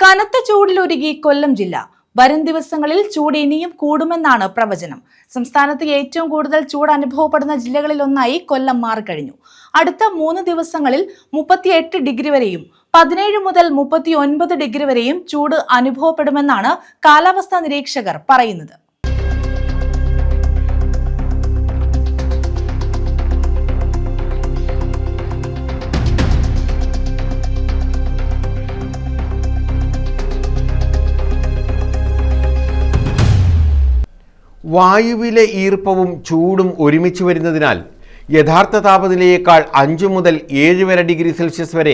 കനത്ത ചൂടിലൊരുങ്ങി കൊല്ലം ജില്ല. വരും ദിവസങ്ങളിൽ ചൂട് ഇനിയും കൂടുമെന്നാണ് പ്രവചനം. സംസ്ഥാനത്ത് ഏറ്റവും കൂടുതൽ ചൂട് അനുഭവപ്പെടുന്ന ജില്ലകളിലൊന്നായി കൊല്ലം മാറിക്കഴിഞ്ഞു. അടുത്ത 3 ദിവസങ്ങളിൽ 38 ഡിഗ്രി വരെയും 17 മുതൽ 39 ഡിഗ്രി വരെയും ചൂട് അനുഭവപ്പെടുമെന്നാണ് കാലാവസ്ഥാ നിരീക്ഷകർ പറയുന്നത്. വായുവിലെ ഈർപ്പവും ചൂടും ഒരുമിച്ച് വരുന്നതിനാൽ യഥാർത്ഥ താപനിലയേക്കാൾ 5 മുതൽ 7 വരെ ഡിഗ്രി സെൽഷ്യസ് വരെ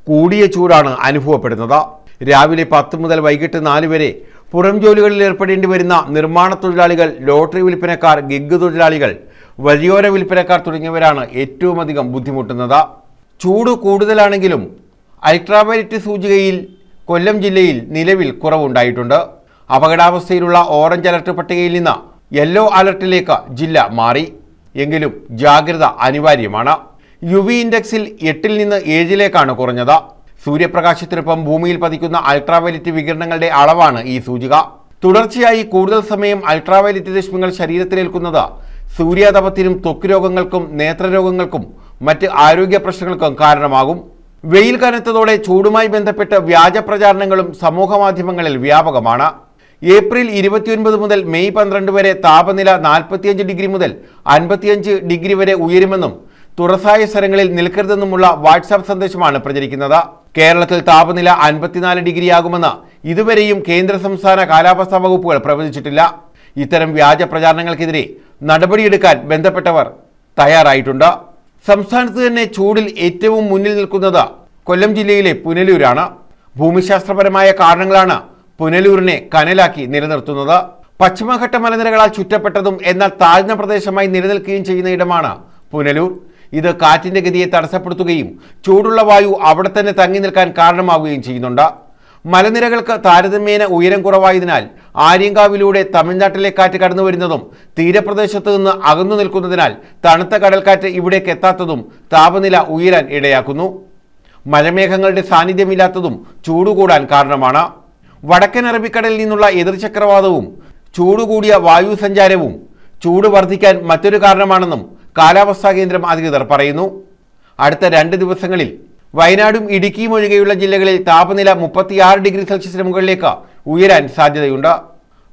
കൂടിയ ചൂടാണ് അനുഭവപ്പെടുന്നത്. രാവിലെ 10 മുതൽ വൈകിട്ട് 4 വരെ പുറം ജോലികളിൽ ഏർപ്പെടേണ്ടി വരുന്ന നിർമ്മാണ തൊഴിലാളികൾ, ലോട്ടറി വിൽപ്പനക്കാർ, ഗിഗ് തൊഴിലാളികൾ, വഴിയോര വിൽപ്പനക്കാർ തുടങ്ങിയവരാണ് ഏറ്റവും അധികം ബുദ്ധിമുട്ടുന്നത്. ചൂട് കൂടുതലാണെങ്കിലും അൾട്രാവയലറ്റ് സൂചികയിൽ കൊല്ലം ജില്ലയിൽ നിലവിൽ കുറവുണ്ടായിട്ടുണ്ട്. അപകടാവസ്ഥയിലുള്ള ഓറഞ്ച് അലർട്ട് പട്ടികയിൽ നിന്ന് യെല്ലോ അലർട്ടിലേക്ക് ജില്ല മാറി. എങ്കിലും ജാഗ്രത അനിവാര്യമാണ്. UV ഇൻഡെക്സിൽ 8-ൽ നിന്ന് 7-ലേക്കാണ് കുറഞ്ഞത്. സൂര്യപ്രകാശത്തിനൊപ്പം ഭൂമിയിൽ പതിക്കുന്ന അൾട്രാവയലറ്റ് വികിരണങ്ങളുടെ അളവാണ് ഈ സൂചിക. തുടർച്ചയായി കൂടുതൽ സമയം അൾട്രാവയലറ്റ് രശ്മികൾ ശരീരത്തിലേൽക്കുന്നത് സൂര്യാതപത്തിനും ത്വക്ക് രോഗങ്ങൾക്കും നേത്രരോഗങ്ങൾക്കും മറ്റ് ആരോഗ്യ പ്രശ്നങ്ങൾക്കും കാരണമാകും. വെയിൽ കനത്തതോടെ ചൂടുമായി ബന്ധപ്പെട്ട് വ്യാജ പ്രചാരണങ്ങളും സമൂഹ മാധ്യമങ്ങളിൽ വ്യാപകമാണ്. ഏപ്രിൽ 29 മുതൽ മെയ് 12 വരെ താപനില 45 ഡിഗ്രി മുതൽ 55 ഡിഗ്രി വരെ ഉയരുമെന്നും തുറസായ സ്ഥലങ്ങളിൽ നിൽക്കരുതെന്നുമുള്ള വാട്സാപ്പ് സന്ദേശമാണ് പ്രചരിക്കുന്നത്. കേരളത്തിൽ താപനില 54 ഡിഗ്രിയാകുമെന്ന് ഇതുവരെയും കേന്ദ്ര സംസ്ഥാന കാലാവസ്ഥാ വകുപ്പുകൾ പ്രവചിച്ചിട്ടില്ല. ഇത്തരം വ്യാജ പ്രചാരണങ്ങൾക്കെതിരെ നടപടിയെടുക്കാൻ ബന്ധപ്പെട്ടവർ തയ്യാറായിട്ടുണ്ട്. സംസ്ഥാനത്ത് തന്നെ ചൂടിൽ ഏറ്റവും മുന്നിൽ നിൽക്കുന്നത് കൊല്ലം ജില്ലയിലെ പുനലൂരാണ്. ഭൂമിശാസ്ത്രപരമായ കാരണങ്ങളാണ് പുനലൂരിനെ കനലാക്കി നിലനിർത്തുന്നത്. പശ്ചിമഘട്ട മലനിരകളാൽ ചുറ്റപ്പെട്ടതും എന്നാൽ താഴ്ന്ന പ്രദേശമായി നിലനിൽക്കുകയും ചെയ്യുന്ന ഇടമാണ് പുനലൂർ. ഇത് കാറ്റിന്റെ ഗതിയെ തടസ്സപ്പെടുത്തുകയും ചൂടുള്ള വായു അവിടെ തന്നെ തങ്ങി നിൽക്കാൻ കാരണമാവുകയും ചെയ്യുന്നുണ്ട്. മലനിരകൾക്ക് താരതമ്യേന ഉയരം കുറവായതിനാൽ ആര്യങ്കാവിലൂടെ തമിഴ്നാട്ടിലെ കാറ്റ് കടന്നു വരുന്നതും തീരപ്രദേശത്ത് നിന്ന് അകന്നു നിൽക്കുന്നതിനാൽ തണുത്ത കടൽക്കാറ്റ് ഇവിടേക്ക് എത്താത്തതും താപനില ഉയരാൻ ഇടയാക്കുന്നു. മഴമേഘങ്ങളുടെ സാന്നിധ്യമില്ലാത്തതും ചൂടുകൂടാൻ കാരണമാണ്. വടക്കൻ അറബിക്കടലിൽ നിന്നുള്ള എതിർചക്രവാതവും ചൂടുകൂടിയ വായു സഞ്ചാരവും ചൂട് വർദ്ധിക്കാൻ മറ്റൊരു കാരണമാണെന്നും കാലാവസ്ഥാ കേന്ദ്രം അധികൃതർ പറയുന്നു. അടുത്ത 2 ദിവസങ്ങളിൽ വയനാടും ഇടുക്കിയും ഒഴികെയുള്ള ജില്ലകളിൽ താപനില 36 ഡിഗ്രി സെൽഷ്യസിന് മുകളിലേക്ക് ഉയരാൻ സാധ്യതയുണ്ട്.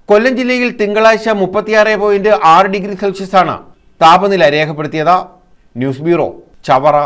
കൊല്ലം ജില്ലയിൽ തിങ്കളാഴ്ച 36.6 ഡിഗ്രി സെൽഷ്യസാണ് താപനില രേഖപ്പെടുത്തിയത്. News bureau, Chavara.